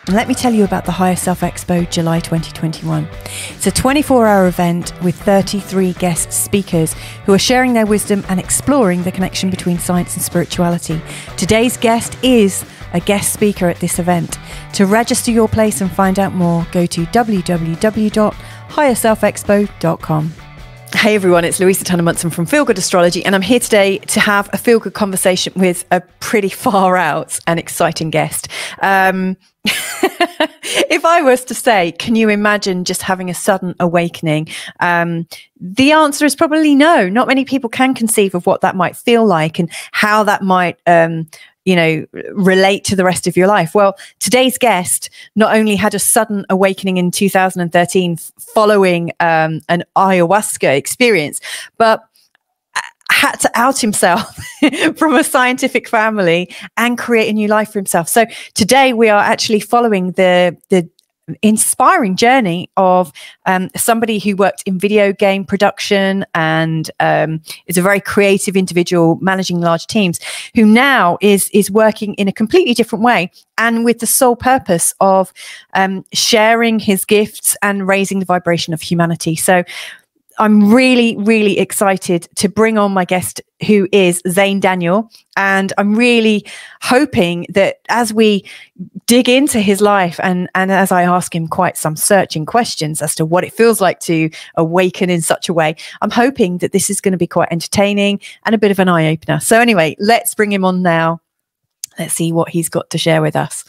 And let me tell you about the Higher Self Expo July 2021. It's a 24-hour event with 33 guest speakers who are sharing their wisdom and exploring the connection between science and spirituality. Today's guest is a guest speaker at this event. To register your place and find out more, go to www.higherselfexpo.com. Hey everyone, it's Louisa Munson from Feel Good Astrology, and I'm here today to have a feel good conversation with a pretty far out and exciting guest. If I was to say, can you imagine just having a sudden awakening? The answer is probably no. Not many people can conceive of what that might feel like and how that might relate to the rest of your life. Well, today's guest not only had a sudden awakening in 2013 following an ayahuasca experience, but had to out himself from a scientific family and create a new life for himself. So today we are actually following the inspiring journey of somebody who worked in video game production and is a very creative individual managing large teams, who now is working in a completely different way and with the sole purpose of sharing his gifts and raising the vibration of humanity. So I'm really, really excited to bring on my guest, who is Zayn Daniel. And I'm really hoping that as we dig into his life and as I ask him quite some searching questions as to what it feels like to awaken in such a way, I'm hoping that this is going to be quite entertaining and a bit of an eye-opener. So anyway, let's bring him on now. Let's see what he's got to share with us.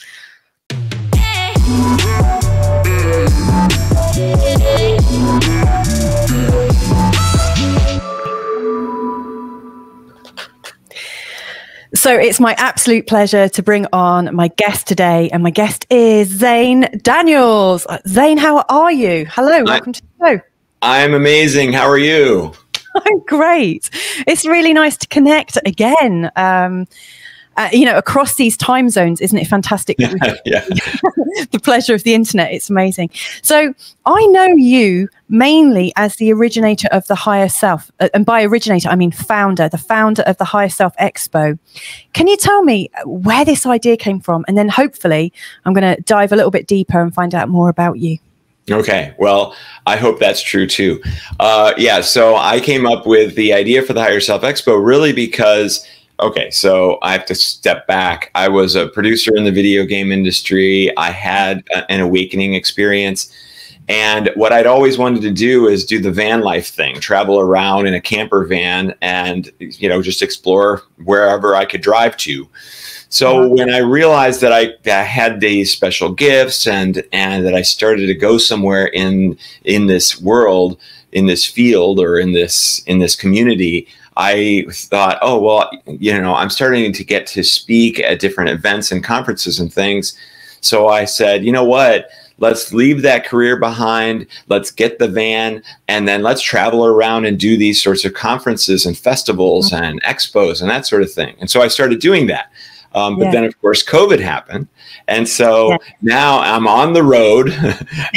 So it's my absolute pleasure to bring on my guest today, and my guest is Zayn Daniels. Zayn, how are you? Hello, welcome to the show. I'm amazing. How are you? I'm great. It's really nice to connect again. Across these time zones, isn't it fantastic? That the pleasure of the internet. It's amazing. So I know you mainly as the originator of the Higher Self, and by originator I mean founder, the founder of the Higher Self Expo. Can you tell me where this idea came from? And then hopefully I'm going to dive a little bit deeper and find out more about you. Okay, well, I hope that's true too. So I came up with the idea for the Higher Self Expo really because so I have to step back. I was a producer in the video game industry. I had an awakening experience. And what I'd always wanted to do is do the van life thing, travel around in a camper van and, just explore wherever I could drive to. So when I realized that I had these special gifts and that I started to go somewhere in this world, in this field, or in this community, I thought, I'm starting to get to speak at different events and conferences and things. So I said, you know what? Let's leave that career behind. Let's get the van and then let's travel around and do these sorts of conferences and festivals and expos and that sort of thing. And so I started doing that. But then, of course, COVID happened. And so now I'm on the road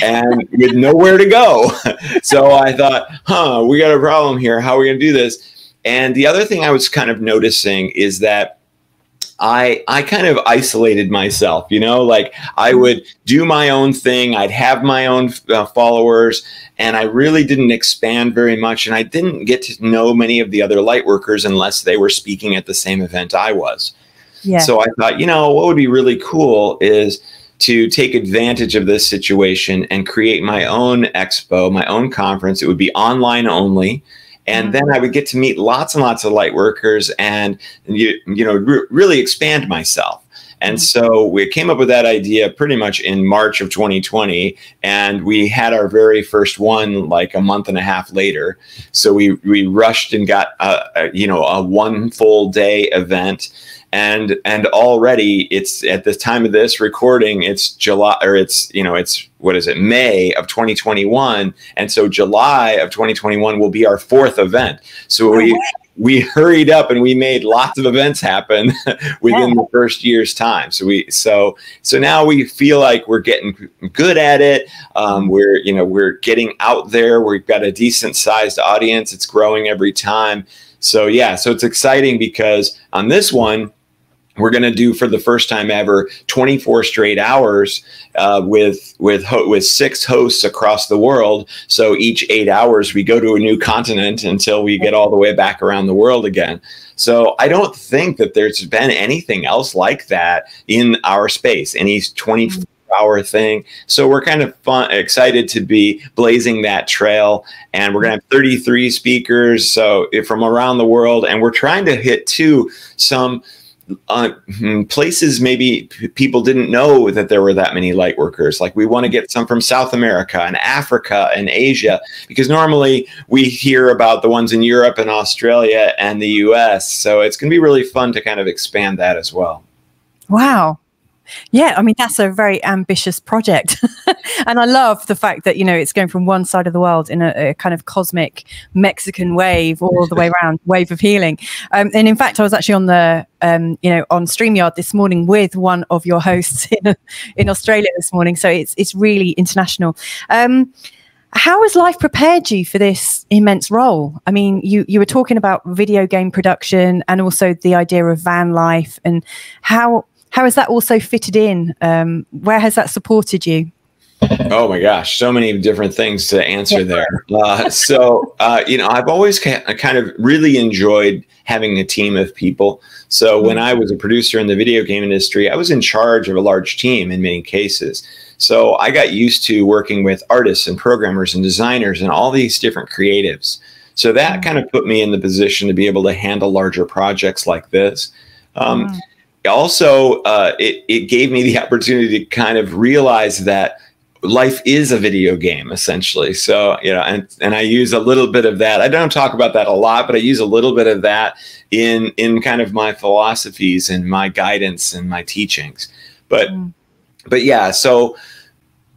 and with nowhere to go. So I thought, we got a problem here. How are we going to do this? And the other thing I was kind of noticing is that I kind of isolated myself, I would do my own thing. I'd have my own followers, and I really didn't expand very much. And I didn't get to know many of the other light workers unless they were speaking at the same event I was. Yeah. So I thought, what would be really cool is to take advantage of this situation and create my own expo, my own conference. It would be online only. And then I would get to meet lots and lots of light workers and, really expand myself. And so we came up with that idea pretty much in March of 2020. And we had our very first one like a month and a half later. So we rushed and got a 1 full day event. And already it's at the time of this recording, it's July, or it's May of 2021. And so July of 2021 will be our 4th event. So we hurried up and we made lots of events happen within the first year's time. So now we feel like we're getting good at it. We're getting out there. We've got a decent sized audience. It's growing every time. So it's exciting because on this one, we're going to do, for the first time ever, 24 straight hours with 6 hosts across the world. So each 8 hours, we go to a new continent until we get all the way back around the world again. So I don't think that there's been anything else like that in our space, any 24-hour thing. So we're kind of excited to be blazing that trail. And we're going to have 33 speakers from around the world. And we're trying to hit, too, some places maybe people didn't know that there were that many light workers. Like, we want to get some from South America and Africa and Asia, because normally we hear about the ones in Europe and Australia and the US. So it's going to be really fun to kind of expand that as well. Wow. Yeah, I mean, that's a very ambitious project. And I love the fact that, it's going from one side of the world in a kind of cosmic Mexican wave all the way around, wave of healing. And in fact, I was actually on the, on StreamYard this morning with one of your hosts in Australia this morning. So it's really international. How has life prepared you for this immense role? I mean, you were talking about video game production and also the idea of van life, and how has that also fitted in? Where has that supported you? Oh my gosh, so many different things to answer there. I've always kind of really enjoyed having a team of people. So when I was a producer in the video game industry, I was in charge of a large team in many cases. So I got used to working with artists and programmers and designers and all these different creatives. So that kind of put me in the position to be able to handle larger projects like this. Also, it gave me the opportunity to kind of realize that life is a video game, essentially. So, and I use a little bit of that. I don't talk about that a lot, but I use a little bit of that in kind of my philosophies and my guidance and my teachings. But yeah, so,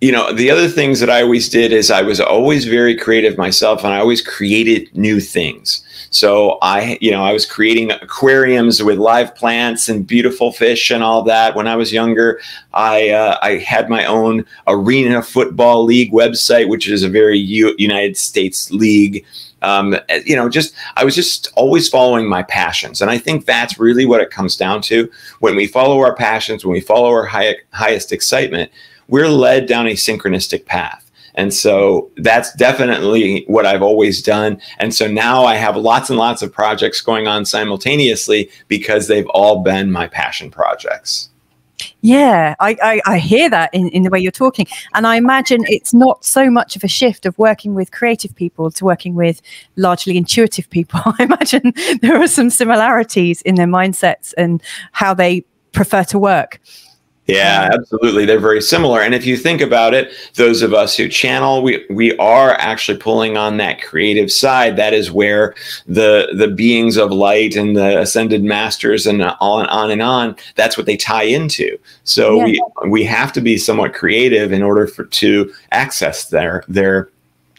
the other things that I always did is I was always very creative myself, and I always created new things. So I was creating aquariums with live plants and beautiful fish and all that. When I was younger, I had my own arena football league website, which is a very United States league. I was just always following my passions. And I think that's really what it comes down to. When we follow our passions, when we follow our highest excitement, we're led down a synchronistic path. And so that's definitely what I've always done. And so now I have lots and lots of projects going on simultaneously because they've all been my passion projects. Yeah, I hear that in the way you're talking. And I imagine it's not so much of a shift of working with creative people to working with largely intuitive people. I imagine there are some similarities in their mindsets and how they prefer to work. Yeah, absolutely. They're very similar. And if you think about it, those of us who channel, we are actually pulling on that creative side. That is where the beings of light and the ascended masters and on and on, that's what they tie into. So we have to be somewhat creative in order to access their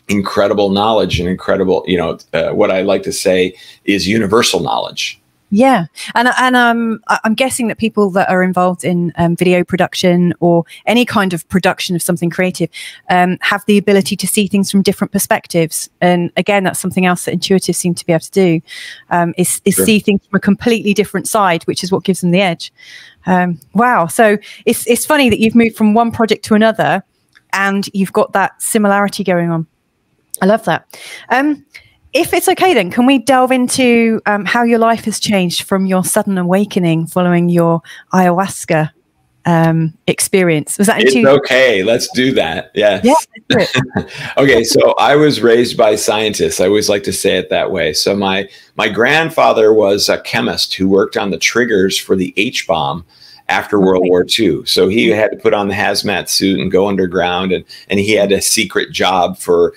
incredible knowledge and incredible, what I like to say is universal knowledge. Yeah. And I'm guessing that people that are involved in video production or any kind of production of something creative have the ability to see things from different perspectives. And again, that's something else that intuitives seem to be able to do, is see things from a completely different side, which is what gives them the edge. Wow. So it's funny that you've moved from one project to another and you've got that similarity going on. I love that. If it's okay, then can we delve into how your life has changed from your sudden awakening following your ayahuasca experience? Was that It's okay. Let's do that. Yes. Yeah. Okay. So I was raised by scientists. I always like to say it that way. So my grandfather was a chemist who worked on the triggers for the H-bomb after World War II. So he had to put on the hazmat suit and go underground, and he had a secret job for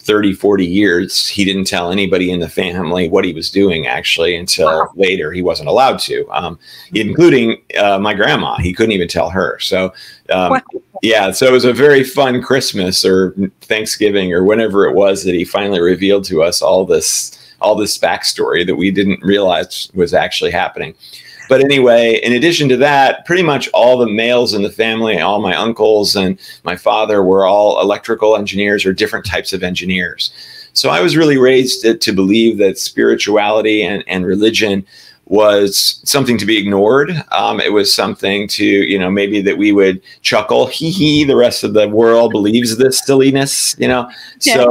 30, 40 years. He didn't tell anybody in the family what he was doing, actually, until later. He wasn't allowed to, including my grandma. He couldn't even tell her. So, yeah, so it was a very fun Christmas or Thanksgiving or whenever it was that he finally revealed to us all this backstory that we didn't realize was actually happening. But anyway, in addition to that, pretty much all the males in the family, all my uncles and my father were all electrical engineers or different types of engineers. So I was really raised to believe that spirituality and religion was something to be ignored. It was something to, you know, maybe that we would chuckle, hee hee, the rest of the world believes this silliness, you know? Yeah.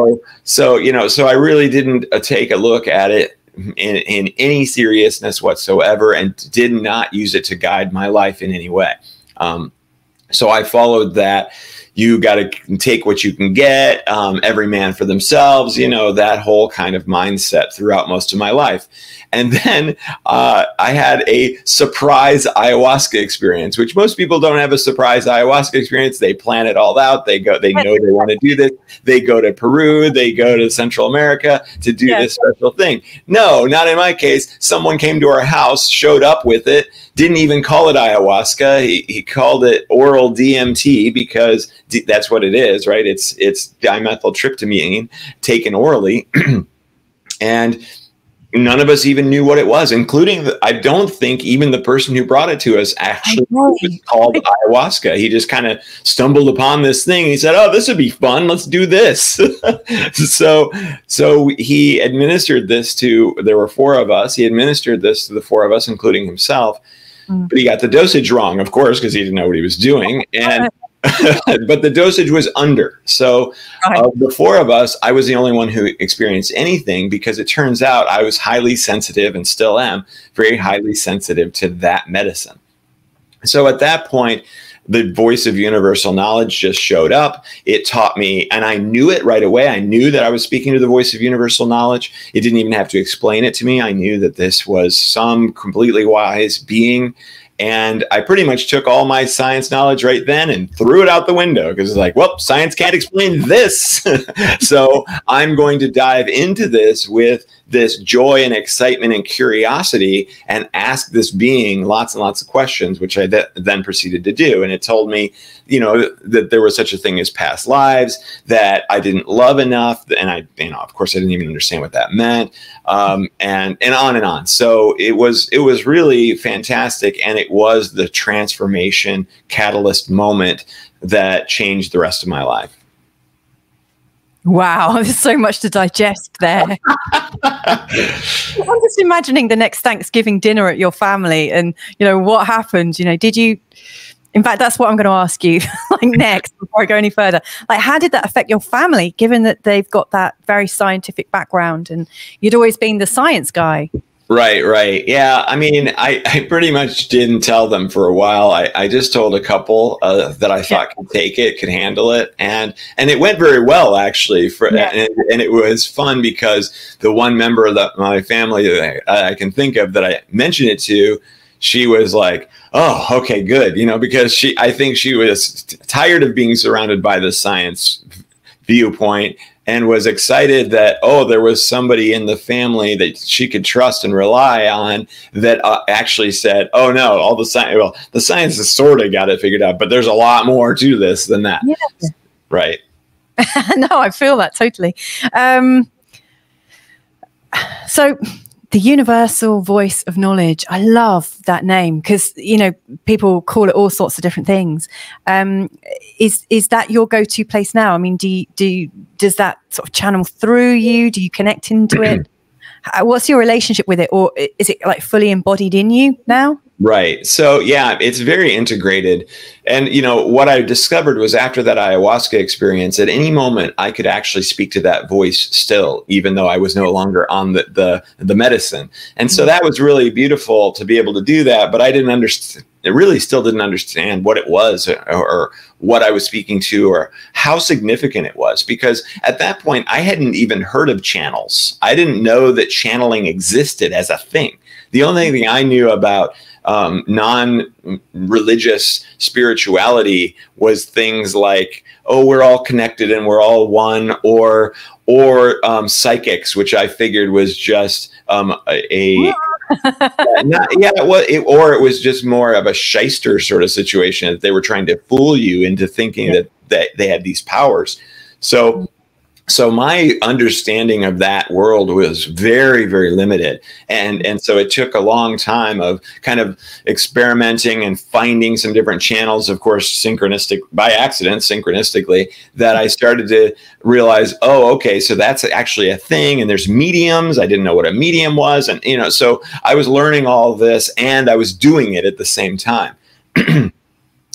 So I really didn't take a look at it in any seriousness whatsoever, and did not use it to guide my life in any way. So I followed that. You got to take what you can get, every man for themselves, you know, that whole kind of mindset throughout most of my life. And then I had a surprise ayahuasca experience, which most people don't have a surprise ayahuasca experience. They plan it all out. They know they want to do this. They go to Peru. They go to Central America to do this special thing. No, not in my case. Someone came to our house, showed up with it, didn't even call it ayahuasca. He called it oral DMT because that's what it is, right? It's dimethyltryptamine taken orally. And none of us even knew what it was, including, I don't think even the person who brought it to us actually was called ayahuasca. He just kind of stumbled upon this thing. He said, oh, this would be fun. Let's do this. So he administered this to, there were 4 of us. He administered this to the 4 of us, including himself. But he got the dosage wrong, of course, because he didn't know what he was doing. And but the dosage was under. So of the 4 of us, I was the only one who experienced anything, because it turns out I was highly sensitive, and still am very highly sensitive to that medicine. So at that point, the voice of universal knowledge just showed up. It taught me, and I knew it right away. I knew that I was speaking to the voice of universal knowledge. It didn't even have to explain it to me. I knew that this was some completely wise being. And I pretty much took all my science knowledge right then and threw it out the window, because it's like, well, science can't explain this. So I'm going to dive into this with this joy and excitement and curiosity, and ask this being lots and lots of questions, which I then proceeded to do. And it told me, you know, that there was such a thing as past lives, that I didn't love enough. And I, you know, of course, I didn't even understand what that meant. And on and on. So it was really fantastic. And it was the transformation catalyst moment that changed the rest of my life. Wow, there's so much to digest there. I'm just imagining the next Thanksgiving dinner at your family, and, you know, what happened. You know, did you, in fact, that's what I'm going to ask you like next, before I go any further. Like, how did that affect your family, given that they've got that very scientific background, and you'd always been the science guy? Right. Yeah. I mean, I pretty much didn't tell them for a while. I just told a couple that I thought could take it, could handle it. And it went very well, actually. And it was fun, because the one member of my family that I can think of that I mentioned it to, she was like, oh, okay, good. You know, because I think she was tired of being surrounded by the science viewpoint, and was excited that, oh, there was somebody in the family that she could trust and rely on, that actually said, oh no, all the science, well, the science has sort of got it figured out, but there's a lot more to this than that. Yeah. Right. No, I feel that totally. So the universal voice of knowledge, I love that name, because, you know, people call it all sorts of different things. Is that your go-to place now? I mean, does that sort of channel through you? Do you connect into it? What's your relationship with it? Or is it like fully embodied in you now? Right. So, yeah, it's very integrated. And, you know, what I discovered was, after that ayahuasca experience, at any moment I could actually speak to that voice still, even though I was no longer on the medicine. And so that was really beautiful to be able to do that. But I didn't understand. I really still didn't understand what it was, or what I was speaking to, or how significant it was, because at that point I hadn't even heard of channels. I didn't know that channeling existed as a thing. The only thing I knew about non-religious spirituality was things like, oh, we're all connected and we're all one, or psychics, which I figured was just it was just more of a shyster sort of situation, that they were trying to fool you into thinking that they had these powers. So So my understanding of that world was very, very limited. And so it took a long time of kind of experimenting and finding some different channels, of course, by accident, synchronistically, that I started to realize, oh, okay, so that's actually a thing. And there's mediums. I didn't know what a medium was. And, so I was learning all of this and I was doing it at the same time.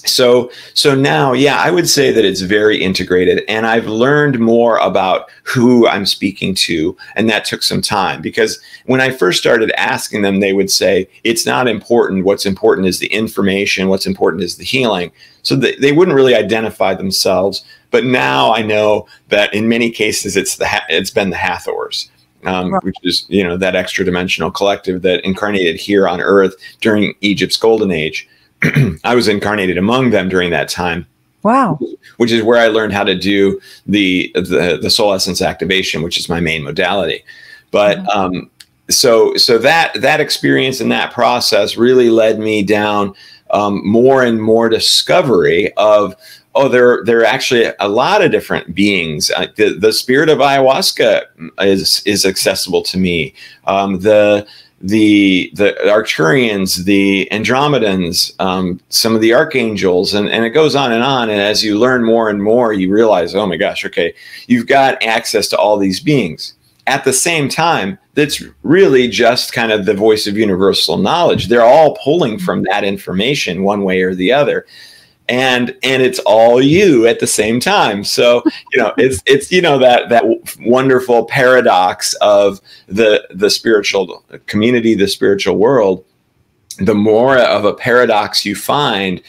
So now, yeah, I would say that it's very integrated, and I've learned more about who I'm speaking to. And that took some time, because when I first started asking them, they would say, it's not important. What's important is the information. What's important is the healing. So they wouldn't really identify themselves. But now I know that in many cases, it's been the Hathors. Which is, that extra dimensional collective that incarnated here on Earth during Egypt's golden age. I was incarnated among them during that time. Wow. Which is where I learned how to do the soul essence activation, which is my main modality. But so that experience and that process really led me down more and more discovery of, there are actually a lot of different beings. The spirit of ayahuasca is accessible to me. The Arcturians, the Andromedans, some of the archangels, and it goes on. And as you learn more and more, you realize, oh my gosh, okay, you've got access to all these beings. At the same time, that's really just kind of the voice of universal knowledge. They're all pulling from that information one way or the other. And it's all you at the same time. So, it's that wonderful paradox of the spiritual community, the spiritual world. The more of a paradox you find,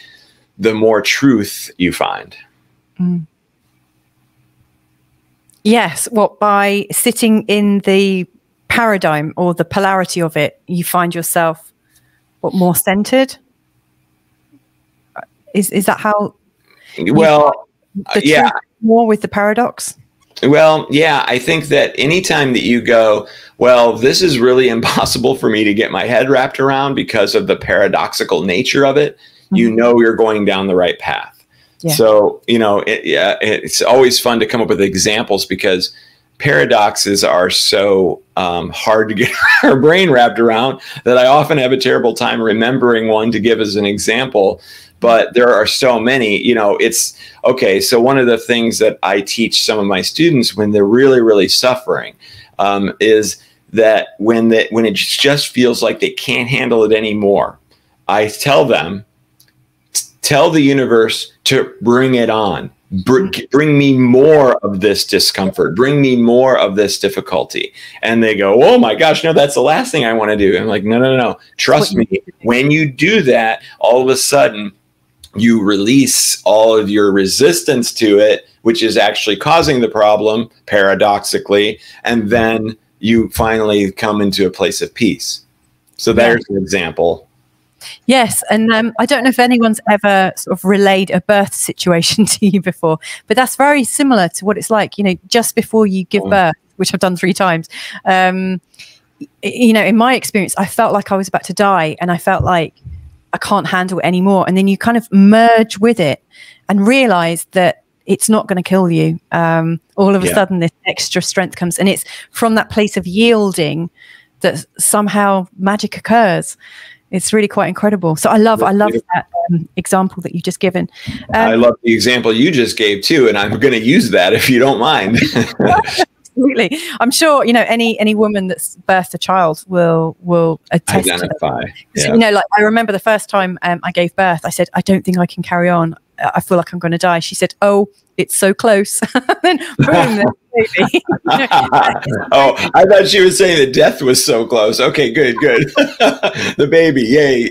the more truth you find. Mm. Yes. Well, by sitting in the paradigm or the polarity of it, you find yourself more centered. Is that how? Well, yeah. More with the paradox. Well, yeah, I think that anytime that you go, well, this is really impossible for me to get my head wrapped around because of the paradoxical nature of it, you're going down the right path. Yeah. So, it's always fun to come up with examples, because paradoxes are so hard to get our brain wrapped around that I often have a terrible time remembering one to give as an example. But there are so many, it's okay. So one of the things that I teach some of my students when they're really, really suffering is that when it just feels like they can't handle it anymore, I tell them, tell the universe to bring it on. Bring me more of this discomfort. Bring me more of this difficulty. And they go, oh my gosh, no, that's the last thing I want to do. I'm like, no. Trust me. When you do that, all of a sudden, you release all of your resistance to it, which is actually causing the problem, paradoxically, and then you finally come into a place of peace. So there's an example. Yes, and I don't know if anyone's ever sort of relayed a birth situation to you before, but that's very similar to what it's like, just before you give birth, which I've done 3 times. In my experience, I felt like I was about to die, and I felt like I can't handle it anymore. And then you kind of merge with it and realize that it's not going to kill you. All of a sudden, this extra strength comes, and it's from that place of yielding that somehow magic occurs. It's really quite incredible. So I love that example that you've just given. I love the example you just gave too, and I'm going to use that if you don't mind. Absolutely. I'm sure, any woman that's birthed a child will attest identify. To that. Yeah. Like I remember the first time I gave birth, I said, I don't think I can carry on. I feel like I'm going to die. She said, oh, it's so close. Then boom, there's the baby. Oh, I thought she was saying that death was so close. Okay, good. The baby, yay.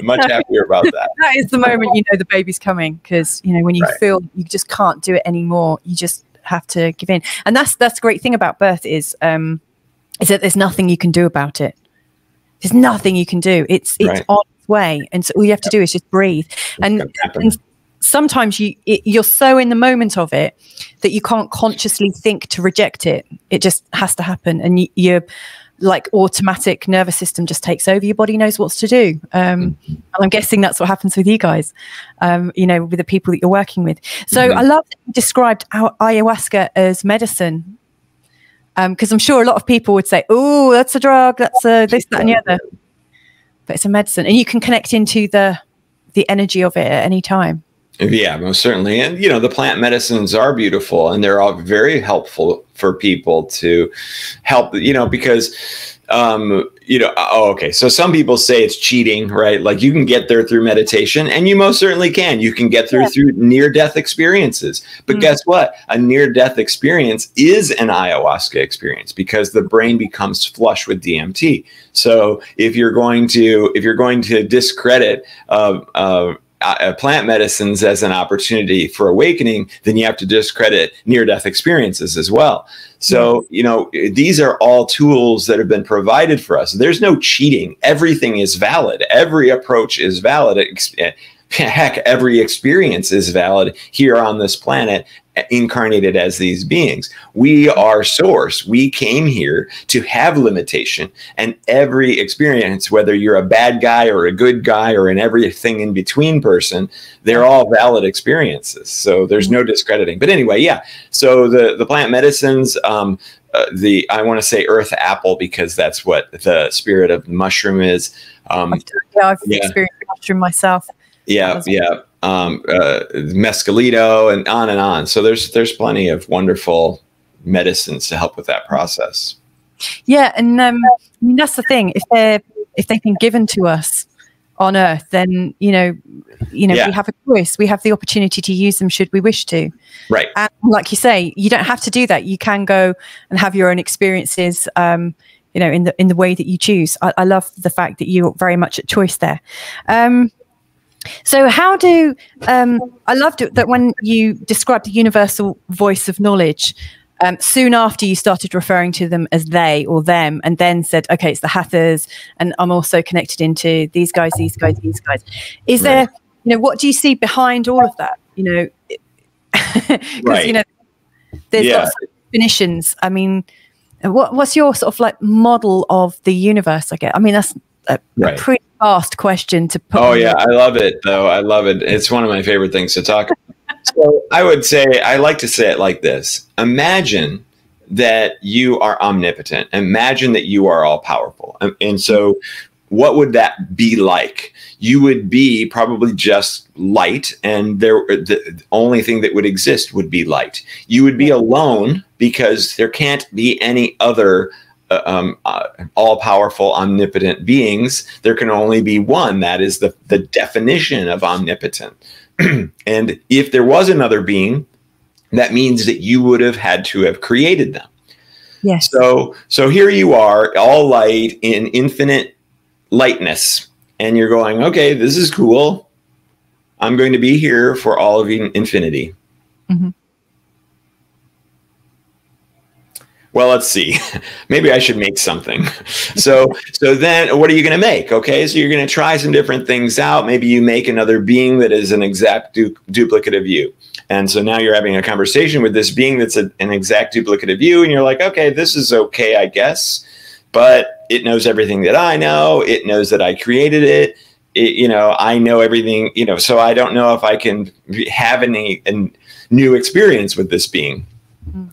Much happier about that. That is the moment the baby's coming, because, when you feel you just can't do it anymore, you just have to give in. And that's the great thing about birth is that there's nothing you can do about it. There's nothing you can do. It's on its way. And so all you have to do is just breathe. And sometimes you're so in the moment of it that you can't consciously think to reject it. It just has to happen. And you're like automatic nervous system just takes over. Your body knows what to do. And I'm guessing that's what happens with you guys, you know, with the people that you're working with. So I love that you described ayahuasca as medicine, because I'm sure a lot of people would say, oh, that's a drug, that's a this, that, and the other. But it's a medicine, and you can connect into the energy of it at any time. Yeah, most certainly. And, you know, the plant medicines are beautiful, and they're all very helpful for people to help, you know, because, you know, okay. So some people say it's cheating, right? Like you can get there through meditation, and you most certainly can. You can get there through near-death experiences. But guess what? A near-death experience is an ayahuasca experience, because the brain becomes flush with DMT. So if you're going to discredit plant medicines as an opportunity for awakening, then you have to discredit near-death experiences as well. So, you know, these are all tools that have been provided for us. There's no cheating. Everything is valid. Every approach is valid. Heck, every experience is valid here on this planet, incarnated as these beings. We are source. We came here to have limitation, and every experience, whether you're a bad guy or a good guy or an everything in between person, they're all valid experiences. So there's no discrediting. But anyway, yeah. So the plant medicines, I want to say earth apple, because that's what the spirit of mushroom is. I've experienced mushroom myself. Mescalito, and on. So there's plenty of wonderful medicines to help with that process. Yeah, and I mean, that's the thing. If they've been given to us on Earth, then we have a choice. We have the opportunity to use them should we wish to. Right. And like you say, you don't have to do that. You can go and have your own experiences. In the way that you choose. I love the fact that you're very much at choice there. So how do I loved it that when you described the universal voice of knowledge, soon after you started referring to them as they or them, and then said, okay, it's the Hathors, and I'm also connected into these guys. Is there, what do you see behind all of that? Because there's lots of definitions. I mean, what's your sort of like model of the universe? I mean, that's a pretty vast question to put. Oh yeah, I love it though. I love it. It's one of my favorite things to talk about. So I like to say it like this. Imagine that you are omnipotent. Imagine that you are all powerful. And so what would that be like? You would be probably just light, and the only thing that would exist would be light. You would be alone, because there can't be any other all-powerful, omnipotent beings. There can only be one. That is the definition of omnipotent. And if there was another being, that means that you would have had to have created them. Yes. So here you are, all light in infinite lightness, and you're going, okay, this is cool. I'm going to be here for all of infinity. Mm-hmm. Well, let's see. Maybe I should make something. So then what are you going to make? Okay, so you're going to try some different things out. Maybe you make another being that is an exact duplicate of you. And so now you're having a conversation with this being that's an exact duplicate of you. And you're like, okay, this is okay, I guess. But it knows everything that I know. It knows that I created it. I know everything, so I don't know if I can have a new experience with this being.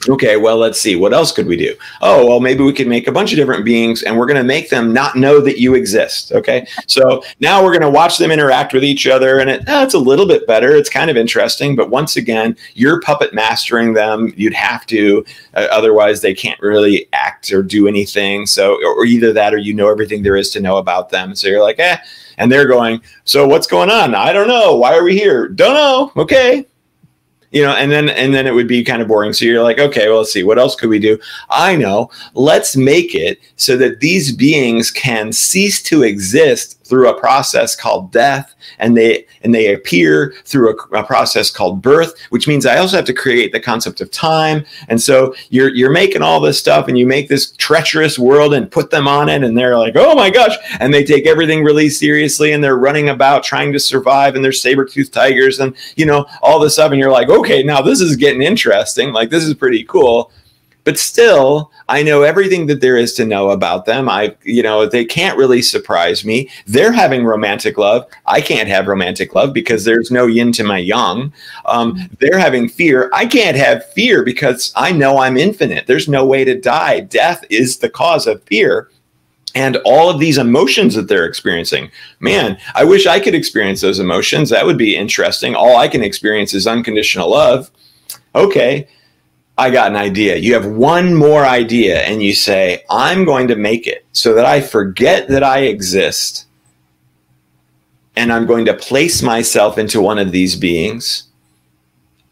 Okay, well, let's see. What else could we do? Oh, well, maybe we could make a bunch of different beings, and we're going to make them not know that you exist. Okay, so now we're going to watch them interact with each other, and it's a little bit better. It's kind of interesting, but once again, you're puppet mastering them. You'd have to, otherwise they can't really act or do anything. So, or either that, or everything there is to know about them. So you're like, and they're going, so what's going on? I don't know. Why are we here? Don't know. Okay. And then it would be kind of boring. So you're like, okay, well, let's see, what else could we do? I know, let's make it so that these beings can cease to exist through a process called death, and they appear through a process called birth, which means I also have to create the concept of time. And so you're making all this stuff, and you make this treacherous world and put them on it, and they're like, oh my gosh, and they take everything really seriously, and they're running about trying to survive, and they're saber-toothed tigers, and all this stuff, and you're like, okay, now this is getting interesting, like this is pretty cool. but still, I know everything that there is to know about them. They can't really surprise me. They're having romantic love. I can't have romantic love because there's no yin to my yang. They're having fear. I can't have fear because I know I'm infinite. There's no way to die. Death is the cause of fear. And all of these emotions that they're experiencing, man, I wish I could experience those emotions. That would be interesting. All I can experience is unconditional love. Okay, I got an idea. You have one more idea and you say, I'm going to make it so that I forget that I exist. And I'm going to place myself into one of these beings.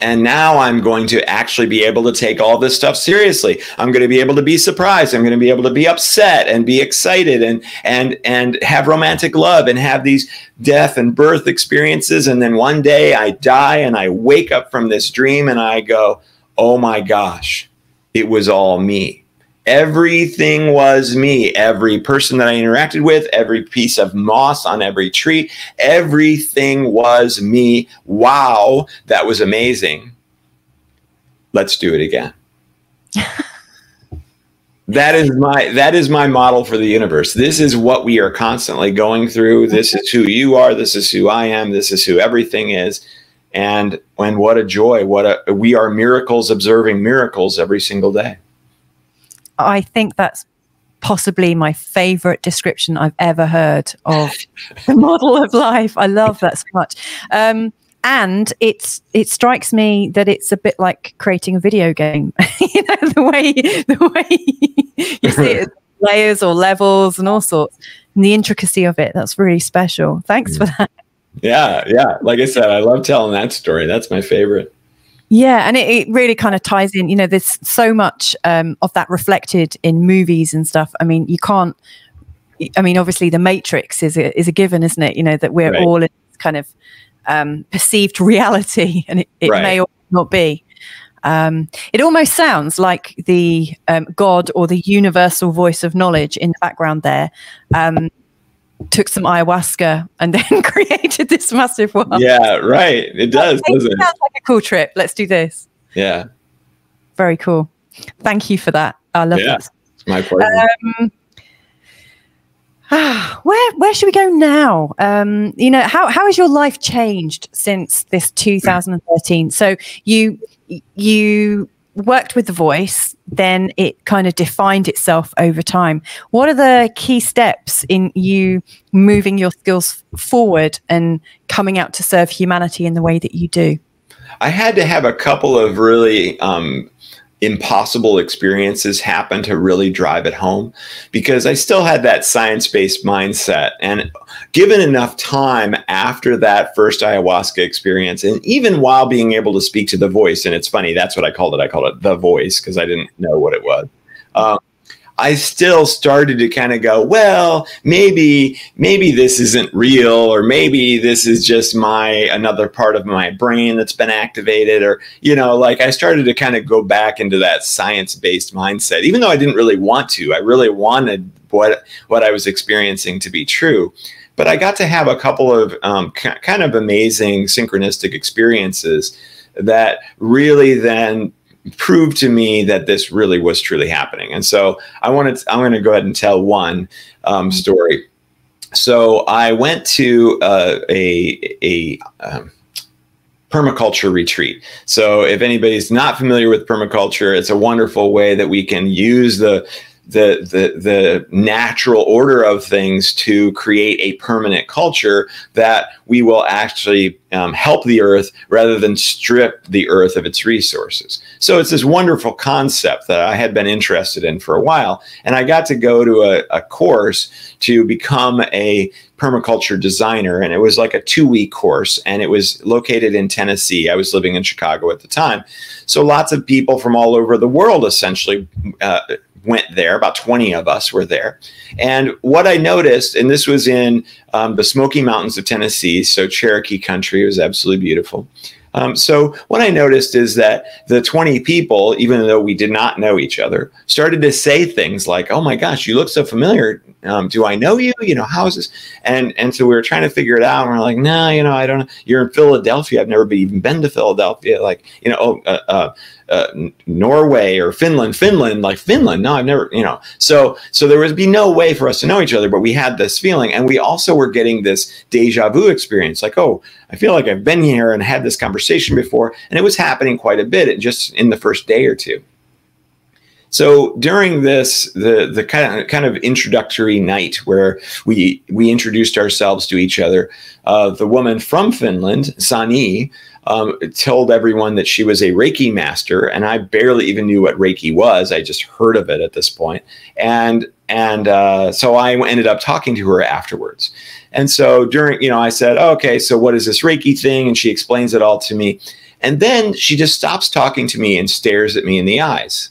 And now I'm going to actually be able to take all this stuff seriously. I'm going to be able to be surprised. I'm going to be able to be upset and be excited and have romantic love and have these death and birth experiences. And then one day I die and I wake up from this dream and I go, oh my gosh, it was all me. Everything was me. Every person that I interacted with, every piece of moss on every tree, everything was me. Wow, that was amazing. Let's do it again. That is my model for the universe. This is what we are constantly going through. This is who you are. This is who I am. This is who everything is. And what a joy. We are miracles observing miracles every single day. I think that's possibly my favorite description I've ever heard of the model of life. I love that so much. And it strikes me that it's a bit like creating a video game. the way you see it, layers or levels and all sorts, and the intricacy of it. That's really special. Thanks for that. Yeah. Like I said, I love telling that story. That's my favorite. Yeah, and it really kind of ties in. There's so much of that reflected in movies and stuff. I mean, obviously, The Matrix is a given, isn't it? That we're all in this kind of perceived reality, and it may or not be. It almost sounds like the God or the universal voice of knowledge in the background there took some ayahuasca and then created this massive world. Yeah, right. It does, doesn't it? Sounds like a cool trip. Let's do this. Yeah. Very cool. Thank you for that. I love that. It's my pleasure. Where should we go now? How has your life changed since this 2013? So you worked with the voice, then it kind of defined itself over time. What are the key steps in you moving your skills forward and coming out to serve humanity in the way that you do? I had to have a couple of really impossible experiences happen to really drive it home, because I still had that science-based mindset. And given enough time after that first ayahuasca experience, and even while being able to speak to the voice, and it's funny, that's what I called it. I called it the voice because I didn't know what it was. I still started to kind of go, well, maybe this isn't real, or maybe this is just another part of my brain that's been activated, or, I started to kind of go back into that science-based mindset, even though I didn't really want to. I really wanted what I was experiencing to be true. But I got to have a couple of kind of amazing synchronistic experiences that really then proved to me that this really was truly happening. And so I'm going to go ahead and tell one story. So I went to a permaculture retreat. So if anybody's not familiar with permaculture, it's a wonderful way that we can use the natural order of things to create a permanent culture that we will actually help the earth rather than strip the earth of its resources. So it's this wonderful concept that I had been interested in for a while. And I got to go to a course to become a permaculture designer. And it was like a 2-week course, and it was located in Tennessee. I was living in Chicago at the time. So lots of people from all over the world essentially went there. About 20 of us were there. And what I noticed, and this was in the Smoky Mountains of Tennessee, so Cherokee country, it was absolutely beautiful. So what I noticed is that the 20 people, even though we did not know each other, started to say things like, "Oh my gosh, you look so familiar. Do I know you? You know, how is this?" And so we were trying to figure it out. And we're like, "No, you know, I don't know. You're in Philadelphia. I've never even been to Philadelphia. Like, you know, Norway or Finland, like Finland. No, I've never, you know." So there would be no way for us to know each other, but we had this feeling, and we also were getting this deja vu experience. Like, oh, I feel like I've been here and had this conversation before, and it was happening quite a bit just in the first day or two. So during this, the kind of introductory night where we introduced ourselves to each other, the woman from Finland, Sani, told everyone that she was a Reiki master, and I barely even knew what Reiki was. I just heard of it at this point, and so I ended up talking to her afterwards. And so during, you know, I said, oh, "Okay, so what is this Reiki thing?" And she explains it all to me, and then she just stops talking to me and stares at me in the eyes.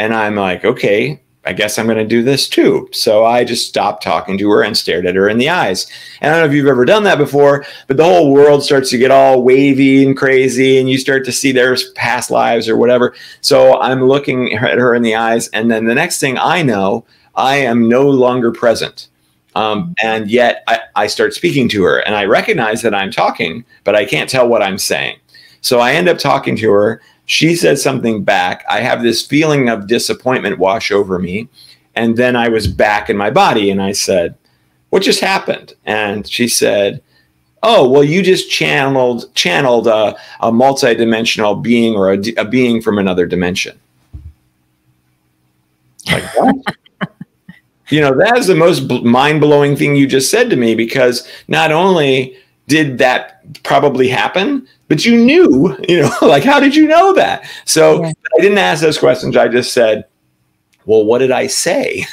And I'm like, okay, I guess I'm going to do this too. So I just stopped talking to her and stared at her in the eyes. And I don't know if you've ever done that before, but the whole world starts to get all wavy and crazy, and you start to see their past lives or whatever. So I'm looking at her in the eyes, and then the next thing I know, I am no longer present. And yet I start speaking to her, and I recognize that I'm talking, but I can't tell what I'm saying. So I end up talking to her. She said something back. I have this feeling of disappointment wash over me. And then I was back in my body, and I said, "What just happened?" And she said, "Oh, well, you just channeled a multidimensional being, or a being from another dimension." Like, what? You know, that is the most mind-blowing thing you just said to me, because not only did that probably happen, but you knew, you know, like, how did you know that? So yeah. I didn't ask those questions. I just said, "Well, what did I say?"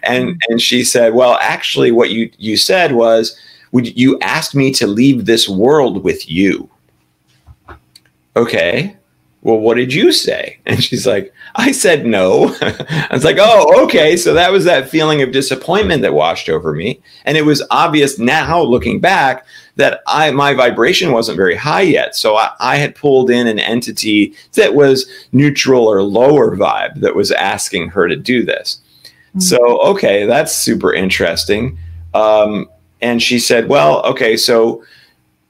And she said, "Well, actually what you said was, you asked me to leave this world with you." Okay. "Well, what did you say?" And she's like, "I said no." I was like, "Oh, okay." So that was that feeling of disappointment that washed over me. And it was obvious now, looking back, that my vibration wasn't very high yet. So I had pulled in an entity that was neutral or lower vibe that was asking her to do this. Mm-hmm. So, okay, that's super interesting. And she said, "Well, okay, so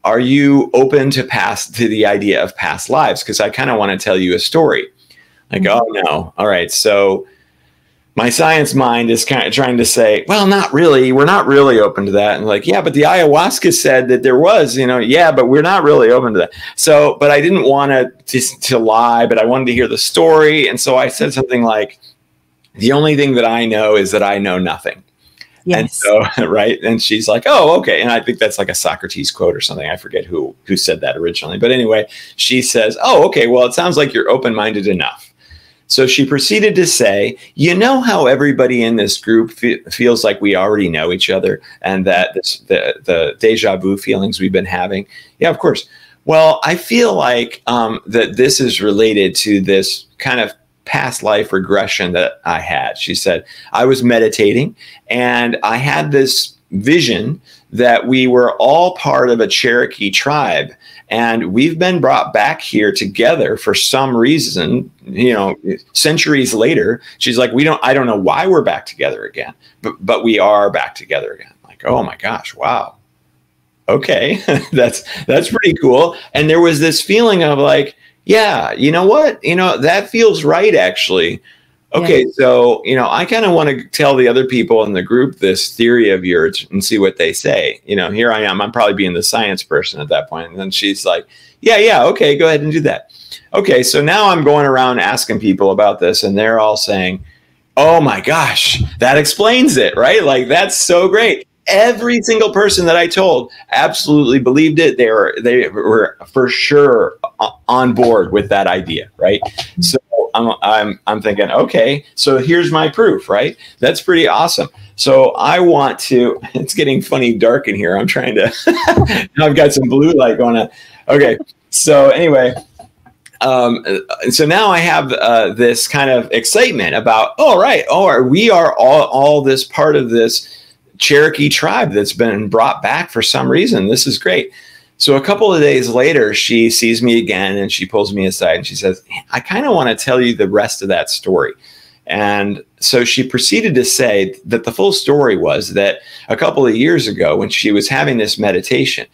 are you open to the idea of past lives? Because I kind of want to tell you a story." Like, mm-hmm. "Oh, no. All right. So my science mind is kind of trying to say, well, not really. We're not really open to that." And like, "Yeah, but the ayahuasca said that there was, you know." "Yeah, but we're not really open to that." So, but I didn't want to lie, but I wanted to hear the story. And so I said something like, "The only thing that I know is that I know nothing." Yes. And so, right. And she's like, "Oh, okay." And I think that's like a Socrates quote or something. I forget who said that originally. But anyway, she says, "Oh, okay. Well, it sounds like you're open-minded enough." So she proceeded to say, "You know how everybody in this group feels like we already know each other, and that the deja vu feelings we've been having?" "Yeah, of course." "Well, I feel like that this is related to this kind of past life regression that I had." She said, "I was meditating, and I had this vision that we were all part of a Cherokee tribe, and we've been brought back here together for some reason, you know, centuries later." She's like, I don't know why we're back together again, but we are back together again." Like, oh my gosh, wow. Okay. that's pretty cool. And there was this feeling of like, yeah, you know what? You know, that feels right, actually. Okay, yeah. So, you know, I kind of want to tell the other people in the group this theory of yours and see what they say. You know, here I am. I'm probably being the science person at that point. And then she's like, yeah, okay, go ahead and do that. Okay, so now I'm going around asking people about this, and they're all saying, "Oh my gosh, that explains it," right? Like, that's so great. Every single person that I told absolutely believed it. They were for sure on board with that idea, right? So I'm thinking, okay, so here's my proof, right? That's pretty awesome. So I want to. It's getting funny dark in here. I'm trying to. Now I've got some blue light going on. Okay, so anyway. So now I have this kind of excitement about, oh, right, we are all this part of this Cherokee tribe that's been brought back for some reason. This is great. So a couple of days later, she sees me again and she pulls me aside and she says, I kind of want to tell you the rest of that story. And so she proceeded to say that the full story was that a couple of years ago, when she was having this meditation,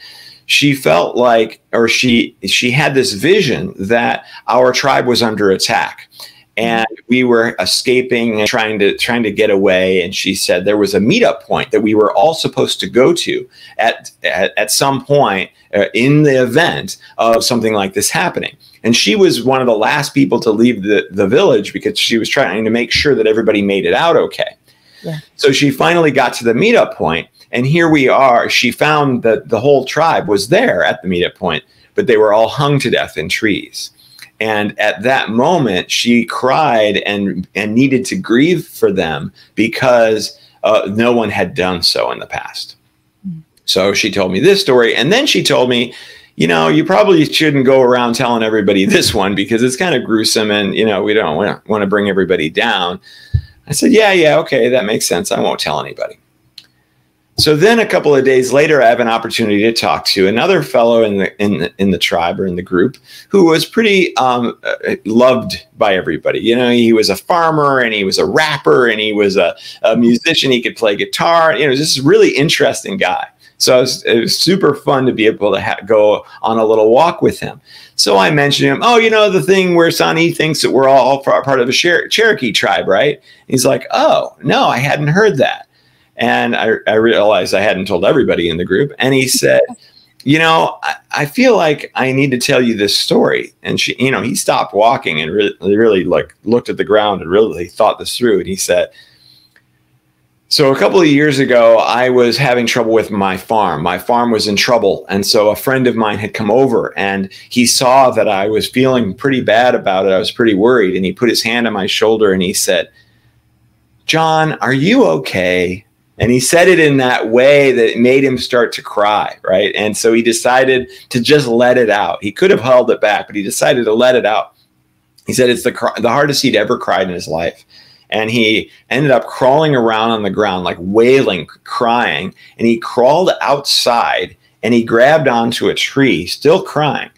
she felt like, or she had this vision that our tribe was under attack and we were escaping and trying to get away. And she said there was a meetup point that we were all supposed to go to at some point in the event of something like this happening. And she was one of the last people to leave the village because she was trying to make sure that everybody made it out okay. Yeah. So she finally got to the meetup point, and here we are. She found that the whole tribe was there at the meetup point, but they were all hung to death in trees. And at that moment, she cried and needed to grieve for them because no one had done so in the past. Mm. So she told me this story, and then she told me, you know, you probably shouldn't go around telling everybody this one because it's kind of gruesome and, you know, we don't want to bring everybody down. I said, yeah, okay, that makes sense. I won't tell anybody. So then a couple of days later, I have an opportunity to talk to another fellow in the tribe or in the group who was pretty loved by everybody. You know, he was a farmer and he was a rapper and he was a musician. He could play guitar. You know, just a really interesting guy. So it was super fun to be able to go on a little walk with him. So I mentioned him, oh, you know, the thing where Sani thinks that we're all part of a Cherokee tribe, right? He's like, oh, no, I hadn't heard that. And I realized I hadn't told everybody in the group. And he said, you know, I feel like I need to tell you this story. And she, you know, he stopped walking and really like looked at the ground and really thought this through. And he said, so a couple of years ago, I was having trouble with my farm. My farm was in trouble. And so a friend of mine had come over and he saw that I was feeling pretty bad about it. I was pretty worried. And he put his hand on my shoulder and he said, John, are you okay? And he said it in that way that it made him start to cry, right? And so he decided to just let it out. He could have held it back, but he decided to let it out. He said it's the hardest he'd ever cried in his life. And he ended up crawling around on the ground, like wailing, crying. And he crawled outside and he grabbed onto a tree, still crying,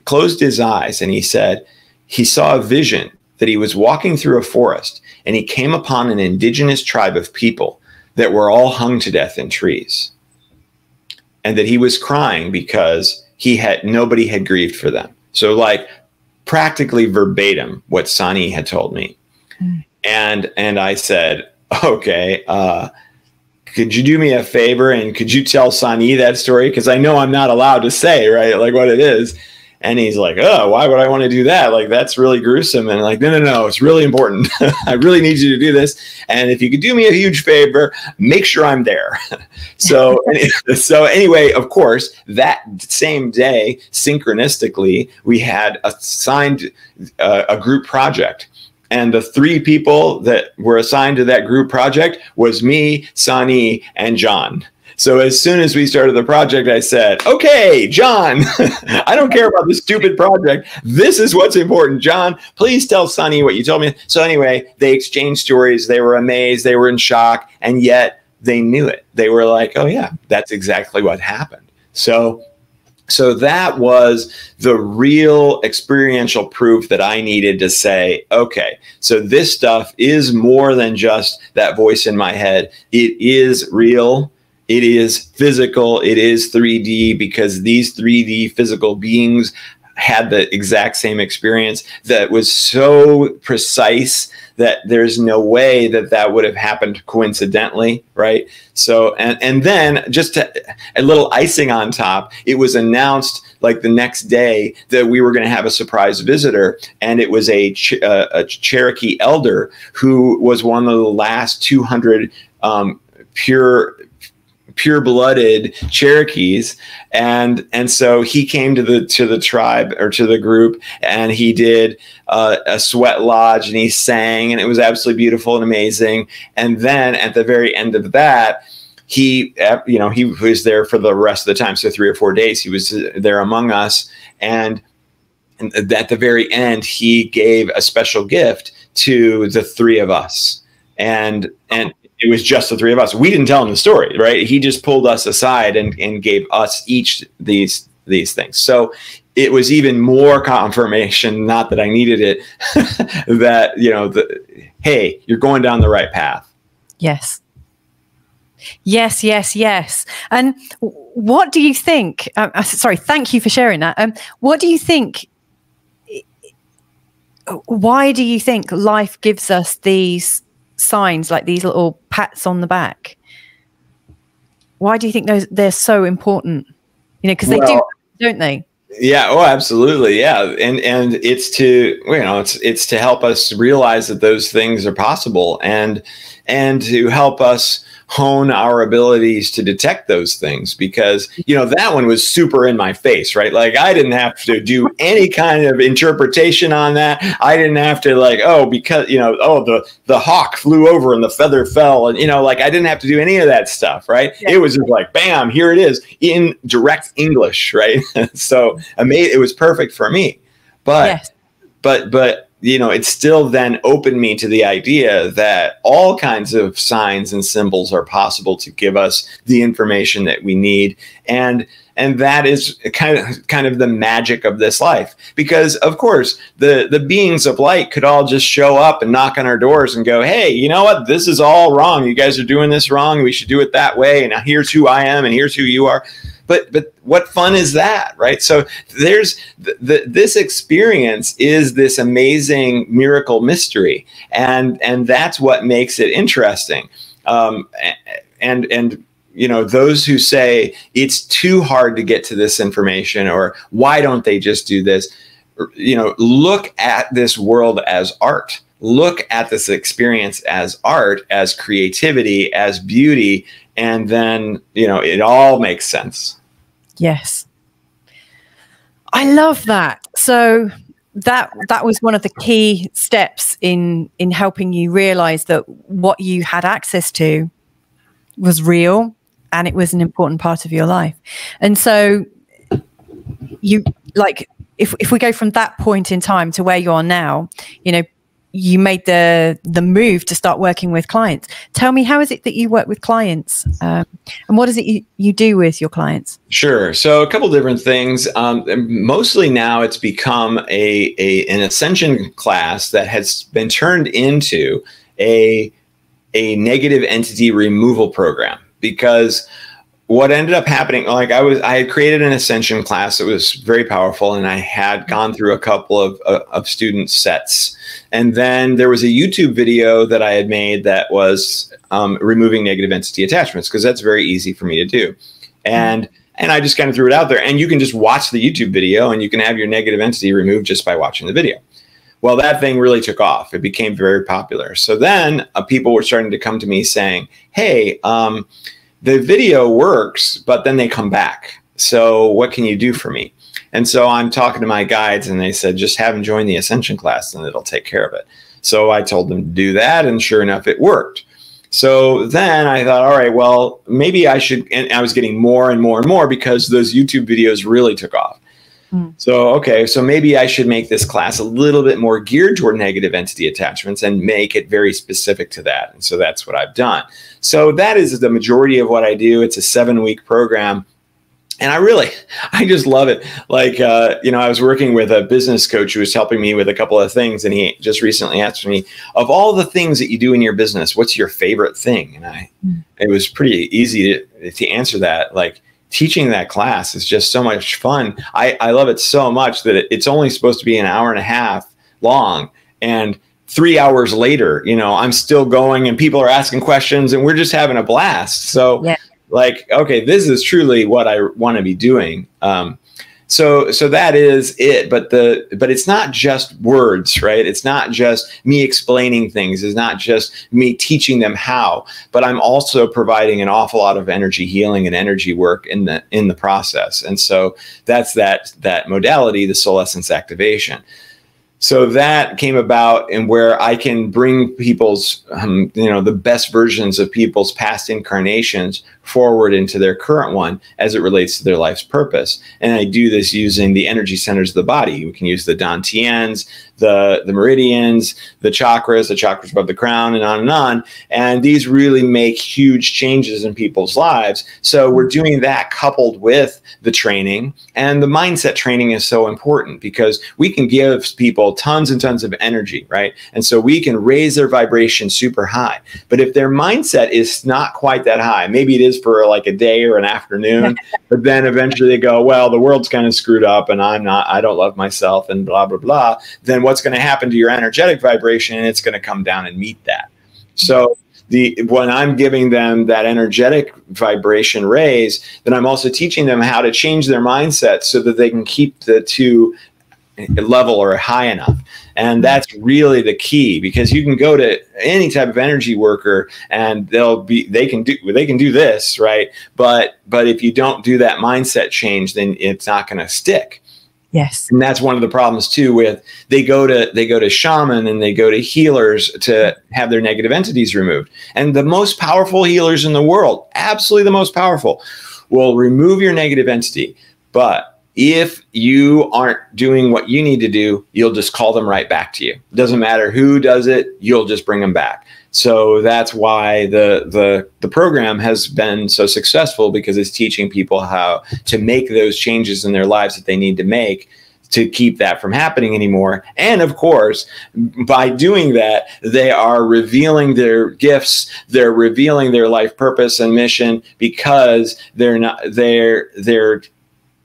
closed his eyes. And he said he saw a vision that he was walking through a forest and he came upon an indigenous tribe of people that were all hung to death in trees. And that he was crying because nobody had grieved for them. So like practically verbatim what Sani had told me. Mm. And I said, okay, could you do me a favor and could you tell Sani that story? Because I know I'm not allowed to say, right, like what it is. And he's like, oh, why would I want to do that? Like, that's really gruesome. And like, no, it's really important. I really need you to do this. And if you could do me a huge favor, make sure I'm there. So anyway, of course, that same day, synchronistically, we had assigned a group project. And the 3 people that were assigned to that group project was me, Sani, and John. So as soon as we started the project, I said, okay, John, I don't care about this stupid project. This is what's important. John, please tell Sani what you told me. So anyway, they exchanged stories. They were amazed. They were in shock. And yet they knew it. They were like, oh, yeah, that's exactly what happened. So that was the real experiential proof that I needed to say, okay, so this stuff is more than just that voice in my head. It is real. It is physical. It is 3D because these 3D physical beings had the exact same experience that was so precise that there's no way that would have happened coincidentally, right? So, and then just a little icing on top, it was announced like the next day that we were going to have a surprise visitor, and it was a Cherokee elder who was one of the last 200 pure-blooded Cherokees, and so he came to the tribe or to the group, and he did a sweat lodge, and he sang, and it was absolutely beautiful and amazing. And then at the very end of that, he was there for the rest of the time, so 3 or 4 days he was there among us, and at the very end he gave a special gift to the 3 of us, and it was just the 3 of us. We didn't tell him the story, right? He just pulled us aside and gave us each these these things. So it was even more confirmation, not that I needed it, that, you know, hey, you're going down the right path. Yes. Yes, yes, yes. And what do you think? Sorry, thank you for sharing that. What do you think? Why do you think life gives us these signs, like these little pats on the back? Why do you think they're so important? You know, because they do, don't they? Yeah. Oh, absolutely. Yeah. And it's to, you know, it's to help us realize that those things are possible, and to help us hone our abilities to detect those things, because, you know, that one was super in my face, right? Like, I didn't have to do any kind of interpretation on that. I didn't have to, like, oh, because, you know, oh, the hawk flew over and the feather fell, and, you know, like, I didn't have to do any of that stuff, right? Yeah. It was just like, bam, here it is in direct English, right? So it was perfect for me. But yes. but you know, it still then opened me to the idea that all kinds of signs and symbols are possible to give us the information that we need. And that is kind of the magic of this life, because of course the beings of light could all just show up and knock on our doors and go, hey, you know what, this is all wrong. You guys are doing this wrong. We should do it that way. And here's who I am, and here's who you are. But what fun is that, right? So there's this experience is this amazing miracle mystery, and that's what makes it interesting. And you know, those who say it's too hard to get to this information, or why don't they just do this? You know, look at this world as art. Look at this experience as art, as creativity, as beauty, and then, you know, it all makes sense. Yes. I love that. So that was one of the key steps in helping you realize that what you had access to was real, and it was an important part of your life. And so you, like, if we go from that point in time to where you are now, you know, you made the move to start working with clients. Tell me, how is it that you work with clients, and what is it you do with your clients? Sure. So a couple different things. Mostly now it's become an ascension class that has been turned into a negative entity removal program, because what ended up happening, like I had created an ascension class that was very powerful, and I had gone through a couple of student sets. And then there was a YouTube video that I had made that was removing negative entity attachments, because that's very easy for me to do. And I just kind of threw it out there, and you can just watch the YouTube video and you can have your negative entity removed just by watching the video. Well, that thing really took off. It became very popular. So then people were starting to come to me saying, hey, the video works, but then they come back. So what can you do for me? And so I'm talking to my guides, and they said, just have them join the ascension class and it'll take care of it. So I told them to do that, and sure enough, it worked. So then I thought, all right, well, maybe I should, and I was getting more and more and more because those YouTube videos really took off. So, okay, so maybe I should make this class a little bit more geared toward negative entity attachments and make it very specific to that. And so that's what I've done. So that is the majority of what I do. It's a 7-week program. And I just love it. Like, you know, I was working with a business coach who was helping me with a couple of things. And he just recently asked me, of all the things that you do in your business, what's your favorite thing? And it was pretty easy to answer that. Like, teaching that class is just so much fun. I love it so much that it's only supposed to be an hour and a half long. And 3 hours later, you know, I'm still going and people are asking questions and we're just having a blast. So yeah. Like, okay, this is truly what I want to be doing. So that is it. But it's not just words, right? It's not just me explaining things. It's not just me teaching them how, but I'm also providing an awful lot of energy healing and energy work in the process. And so that's that modality, the soul essence activation. So that came about, and where I can bring people's, you know, the best versions of people's past incarnations forward into their current one as it relates to their life's purpose. And I do this using the energy centers of the body. We can use the Dantians, the meridians, the chakras above the crown, and on and on. And these really make huge changes in people's lives. So we're doing that coupled with the training, and the mindset training is so important because we can give people tons and tons of energy, right? And so we can raise their vibration super high. But if their mindset is not quite that high, maybe it is for like a day or an afternoon, but then eventually they go, well, the world's kind of screwed up and I don't love myself and blah, blah, blah. Then what's going to happen to your energetic vibration? It's going to come down and meet that. So when I'm giving them that energetic vibration raise, then I'm also teaching them how to change their mindset so that they can keep the two level or high enough. And that's really the key, because you can go to any type of energy worker and they can do this, right? But if you don't do that mindset change, then it's not going to stick. Yes. And that's one of the problems too with they go to shaman and they go to healers to have their negative entities removed. And the most powerful healers in the world, absolutely the most powerful, will remove your negative entity. But if you aren't doing what you need to do, you'll just call them right back to you. It doesn't matter who does it, you'll just bring them back. So that's why the program has been so successful, because it's teaching people how to make those changes in their lives that they need to make to keep that from happening anymore. And of course, by doing that, they are revealing their gifts, they're revealing their life purpose and mission, because they're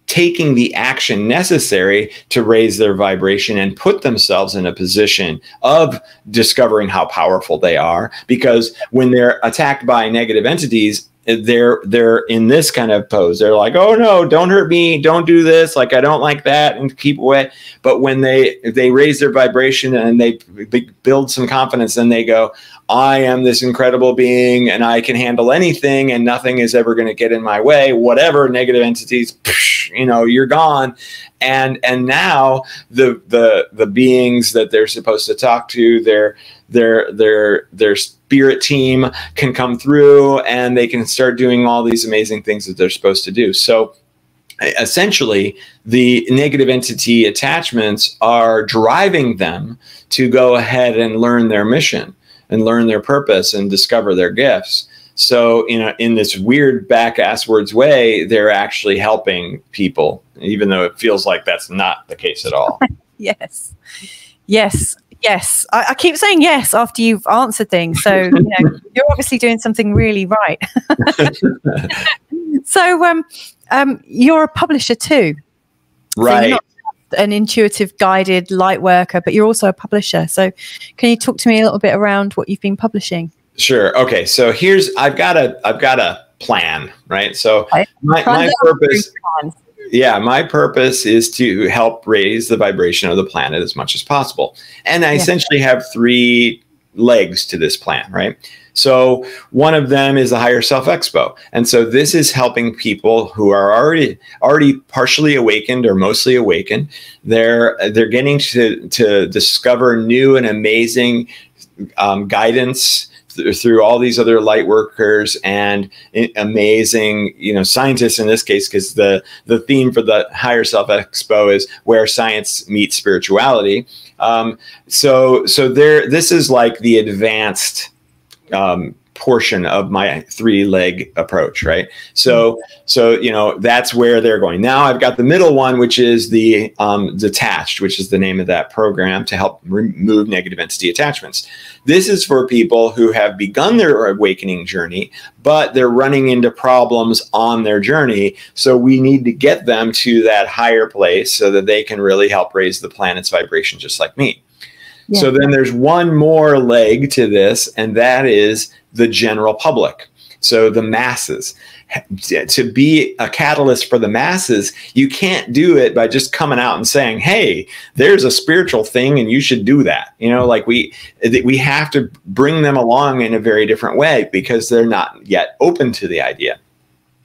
taking the action necessary to raise their vibration and put themselves in a position of discovering how powerful they are. Because when they're attacked by negative entities, they're in this kind of pose. They're like, oh no, don't hurt me, don't do this, like I don't like that, and keep away. But when they raise their vibration and they build some confidence, then they go, I am this incredible being and I can handle anything and nothing is ever going to get in my way. Whatever negative entities, you're gone. And now the beings that they're supposed to talk to, their spirit team can come through and they can start doing all these amazing things that they're supposed to do. So essentially, the negative entity attachments are driving them to go ahead and learn their mission and learn their purpose and discover their gifts. So, in this weird back-asswards way, they're actually helping people, even though it feels like that's not the case at all. Yes. I keep saying yes after you've answered things. So, you're obviously doing something really right. So, you're a publisher too. Right. So you're not an intuitive guided light worker, but you're also a publisher. So can you talk to me a little bit around what you've been publishing? Sure. Okay. So I've got a plan, right? So my purpose, my purpose is to help raise the vibration of the planet as much as possible. And I essentially have 3 legs to this plan, right? So one of them is the Higher Self Expo. And so this is helping people who are already partially awakened or mostly awakened. They're getting to discover new and amazing guidance through all these other light workers and amazing, scientists in this case, because the theme for the Higher Self Expo is where science meets spirituality. So this is like the advanced portion of my 3-leg approach, right? So that's where they're going. Now I've got the middle one, which is the detached, which is the name of that program to help remove negative entity attachments. This is for people who have begun their awakening journey, but they're running into problems on their journey. So we need to get them to that higher place so that they can really help raise the planet's vibration, just like me. Yeah. So then there's one more leg to this, and that is the general public. So the masses. To be a catalyst for the masses, you can't do it by just coming out and saying, hey, there's a spiritual thing and you should do that. We have to bring them along in a very different way because they're not yet open to the idea.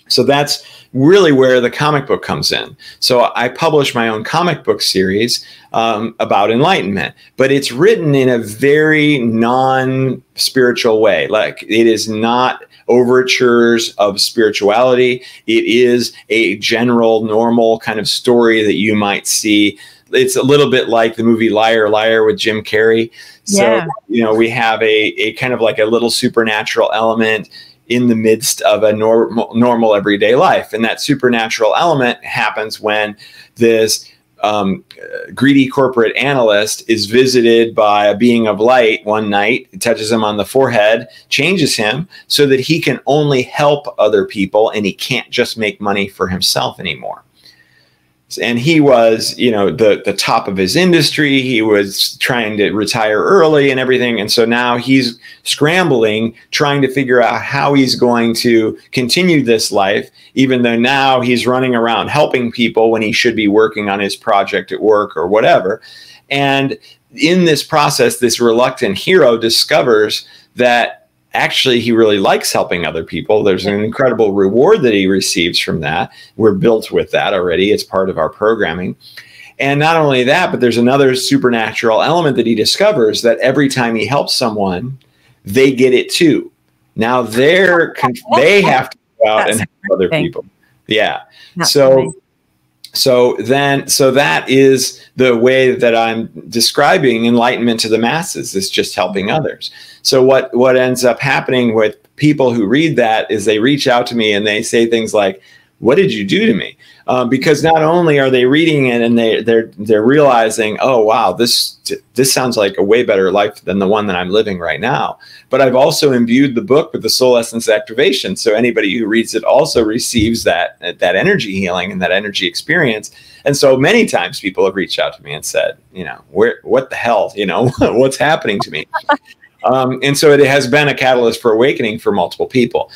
So that's really where the comic book comes in. So I publish my own comic book series about enlightenment, but it's written in a very non-spiritual way. Like, it is not overtures of spirituality. It is a general, normal kind of story that you might see it's a little bit like the movie Liar Liar with Jim Carrey. So, we have a kind of like a little supernatural element in the midst of a normal everyday life. And that supernatural element happens when this greedy corporate analyst is visited by a being of light one night, touches him on the forehead, changes him so that he can only help other people and he can't just make money for himself anymore. And he was, the top of his industry. He was trying to retire early and everything. And so now he's scrambling, trying to figure out how he's going to continue this life, even though now he's running around helping people when he should be working on his project at work or whatever. And in this process, this reluctant hero discovers that actually he really likes helping other people. There's an incredible reward that he receives from that. We're built with that already. It's part of our programming. And not only that, but there's another supernatural element that he discovers, that every time he helps someone, they get it too. Now they have to go out and help other people. Yeah. So that is the way that I'm describing enlightenment to the masses, is just helping others. So what ends up happening with people who read that is they reach out to me and they say things like, "What did you do to me?" Because not only are they reading it and they're realizing, oh wow, this sounds like a way better life than the one that I'm living right now. But I've also imbued the book with the soul essence activation, so anybody who reads it also receives that energy healing and that energy experience. And so many times people have reached out to me and said, what the hell, what's happening to me? And so it has been a catalyst for awakening for multiple people.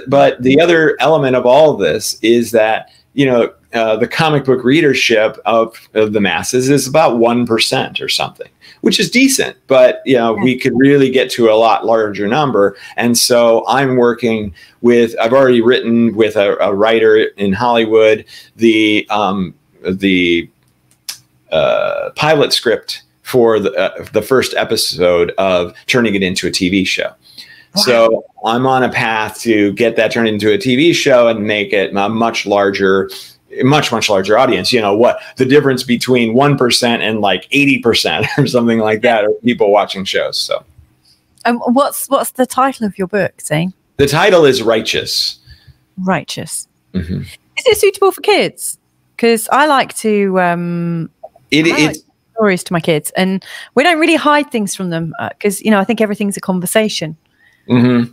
But the other element of all of this is that, the comic book readership of the masses is about 1% or something, which is decent. But, we could really get to a lot larger number. And so I'm working with, I've already written with a writer in Hollywood, the pilot script for the first episode of turning it into a TV show. Wow. So I'm on a path to get that turned into a TV show and make it a much larger audience. What the difference between 1% and like 80% or something like that are people watching shows. So what's the title of your book, Zane? The title is Righteous. Righteous. Mm-hmm. Is it suitable for kids? Because I like to it's stories to my kids, and we don't really hide things from them because I think everything's a conversation. Mm-hmm.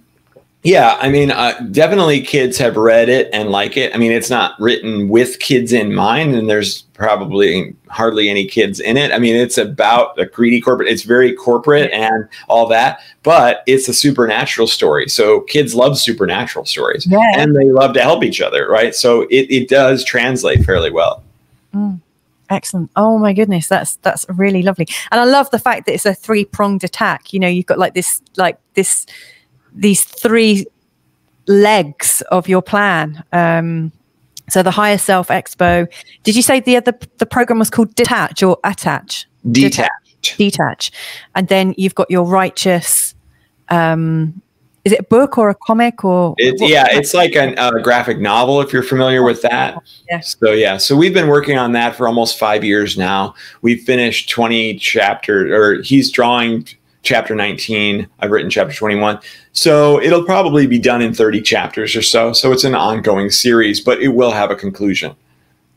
Yeah, I mean, definitely kids have read it and like it. I mean, it's not written with kids in mind, and there's probably hardly any kids in it. I mean, it's about a greedy corporate. It's very corporate and all that, but it's a supernatural story. So kids love supernatural stories, and they love to help each other, right? So it does translate fairly well. Mm. Excellent. Oh my goodness, that's really lovely. And I love the fact that it's a 3-pronged attack. You've got these 3 legs of your plan. So the Higher Self Expo. Did you say the program was called Detach or Attach? Detach. And then you've got your Righteous. Is it a book or a comic or? It's like a graphic novel, if you're familiar with that. Yeah. So we've been working on that for almost 5 years now. We've finished 20 chapters, or he's drawing chapter 19. I've written chapter 21. So it'll probably be done in 30 chapters or so. So it's an ongoing series, but it will have a conclusion.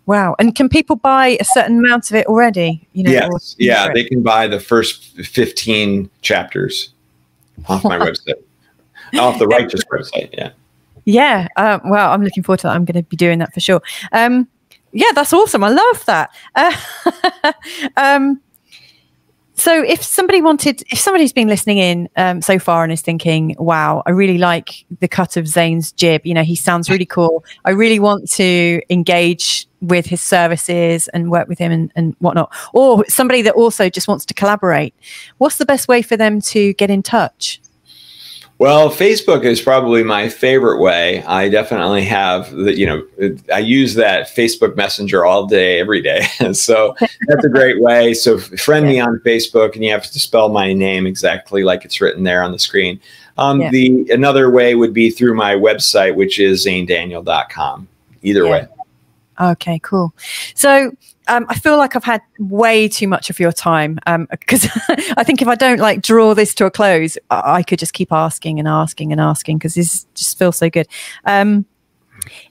Wow. And can people buy a certain amount of it already? Yes. Yeah, they can buy the first 15 chapters off my website. Off the Righteous website, yeah. Well, I'm looking forward to that. I'm going to be doing that for sure. Yeah, that's awesome. I love that. So if somebody's been listening in so far and is thinking, wow, I really like the cut of Zane's jib. He sounds really cool. I really want to engage with his services and work with him and whatnot. Or somebody that also just wants to collaborate. What's the best way for them to get in touch? Well, Facebook is probably my favorite way. I definitely have I use that Facebook Messenger all day, every day. So that's a great way. So friend me on Facebook, and you have to spell my name exactly like it's written there on the screen. Another way would be through my website, which is zanedaniel.com. Either way. Okay, cool. So I feel like I've had way too much of your time, because I think if I don't like draw this to a close, I could just keep asking and asking and asking, because this just feels so good.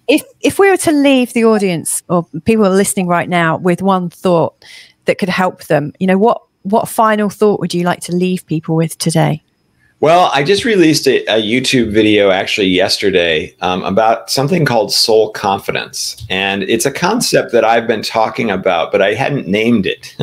If we were to leave the audience or people are listening right now with one thought that could help them, you know, what final thought would you like to leave people with today? Well, I just released a YouTube video actually yesterday about something called soul confidence. And it's a concept that I've been talking about, but I hadn't named it.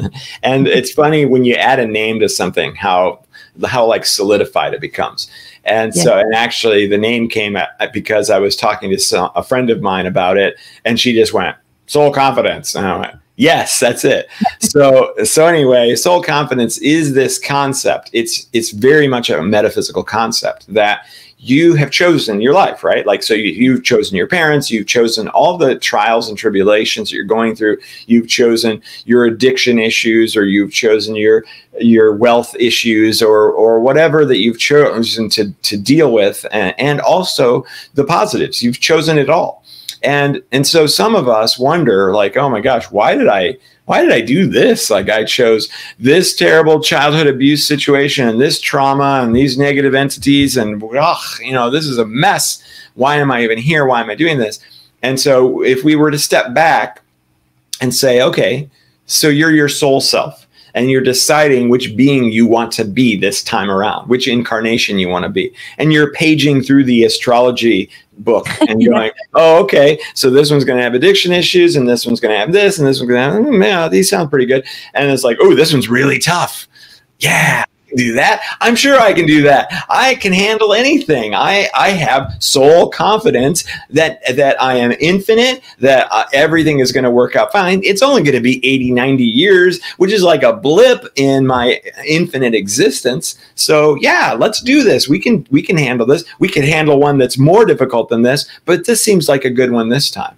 And it's funny when you add a name to something, how like solidified it becomes. And so, and actually the name came because I was talking to a friend of mine about it, and she just went, soul confidence. And I went, yes, that's it. So anyway, soul confidence is this concept. It's very much a metaphysical concept that you have chosen your life, right? Like, so you've chosen your parents, you've chosen all the trials and tribulations that you're going through. You've chosen your addiction issues, or you've chosen your wealth issues, or whatever that you've chosen to deal with. And also the positives, you've chosen it all. And so some of us wonder, like, oh my gosh, why did I do this? Like, I chose this terrible childhood abuse situation and this trauma and these negative entities, and you know, this is a mess. Why am I even here? Why am I doing this? And so if we were to step back and say, okay, so you're your soul self, and you're deciding which being you want to be this time around, which incarnation you want to be. And you're paging through the astrology book and going, oh, okay, so this one's going to have addiction issues, and this one's going to have this, and this one's going to have, yeah, these sound pretty good. And it's like, oh, this one's really tough. Yeah, I can do that. I'm sure I can do that. I can handle anything. I have soul confidence that I am infinite, that everything is going to work out fine. It's only going to be 80, 90 years, which is like a blip in my infinite existence. So yeah, let's do this. We can handle this. We can handle one that's more difficult than this, but this seems like a good one this time.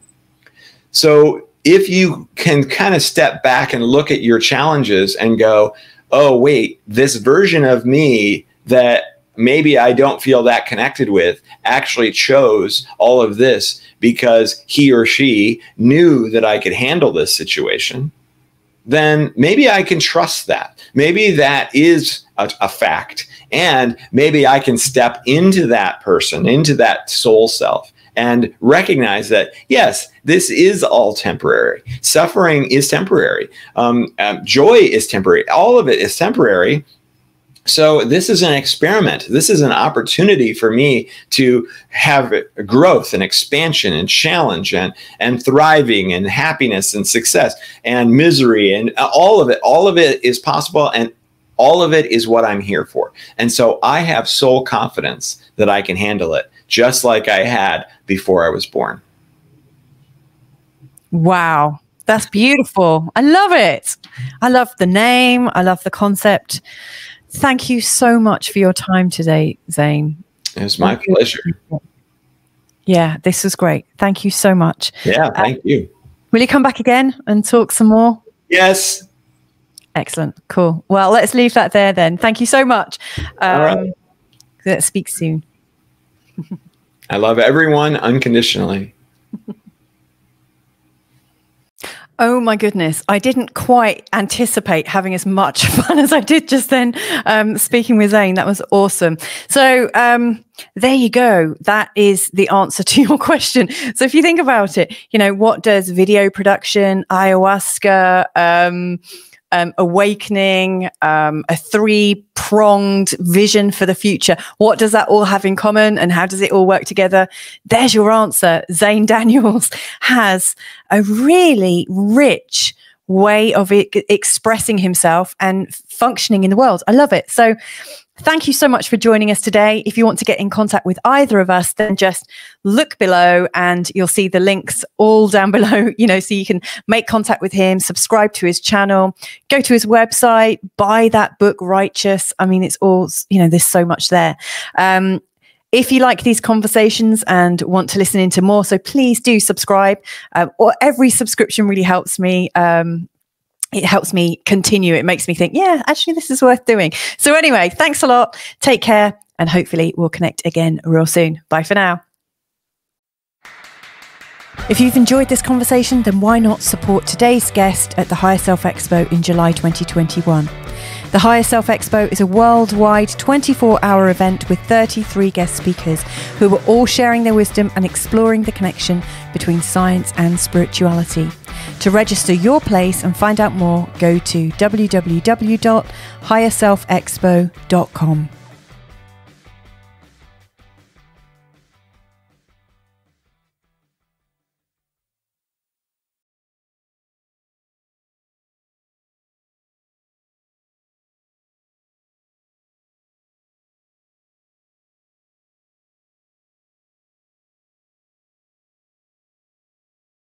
So if you can kind of step back and look at your challenges and go, oh, wait, this version of me that maybe I don't feel that connected with actually chose all of this because he or she knew that I could handle this situation, then maybe I can trust that. Maybe that is a fact. And maybe I can step into that person, into that soul self, and recognize that, yes, this is all temporary. Suffering is temporary. Joy is temporary. All of it is temporary. So this is an experiment. This is an opportunity for me to have growth and expansion and challenge and thriving and happiness and success and misery, and all of it. All of it is possible, and all of it is what I'm here for. And so I have soul confidence that I can handle it, just like I had before I was born. Wow, that's beautiful. I love it. I love the name. I love the concept. Thank you so much for your time today, Zayn. It was my pleasure. Yeah, this was great. Thank you so much. Yeah, thank you. Will you come back again and talk some more? Yes. Excellent. Cool. Well, let's leave that there then. Thank you so much. All right. Let's speak soon. I love everyone unconditionally. Oh my goodness. I didn't quite anticipate having as much fun as I did just then speaking with Zayn. That was awesome. So there you go. That is the answer to your question. So if you think about it, you know, what does video production, ayahuasca, awakening, a three-pronged vision for the future, what does that all have in common, and how does it all work together? There's your answer. Zayn Daniels has a really rich way of expressing himself and functioning in the world. I love it. So thank you so much for joining us today. If you want to get in contact with either of us, then just look below and you'll see the links all down below, you know, so you can make contact with him, subscribe to his channel, go to his website, buy that book, Righteous. I mean, it's all, you know, there's so much there. If you like these conversations and want to listen into more, so please do subscribe. Or every subscription really helps me. It helps me continue. It makes me think, yeah, actually, this is worth doing. So anyway, thanks a lot. Take care. And hopefully we'll connect again real soon. Bye for now. If you've enjoyed this conversation, then why not support today's guest at the Higher Self Expo in July 2021? The Higher Self Expo is a worldwide 24-hour event with 33 guest speakers who are all sharing their wisdom and exploring the connection between science and spirituality. To register your place and find out more, go to www.higherselfexpo.com.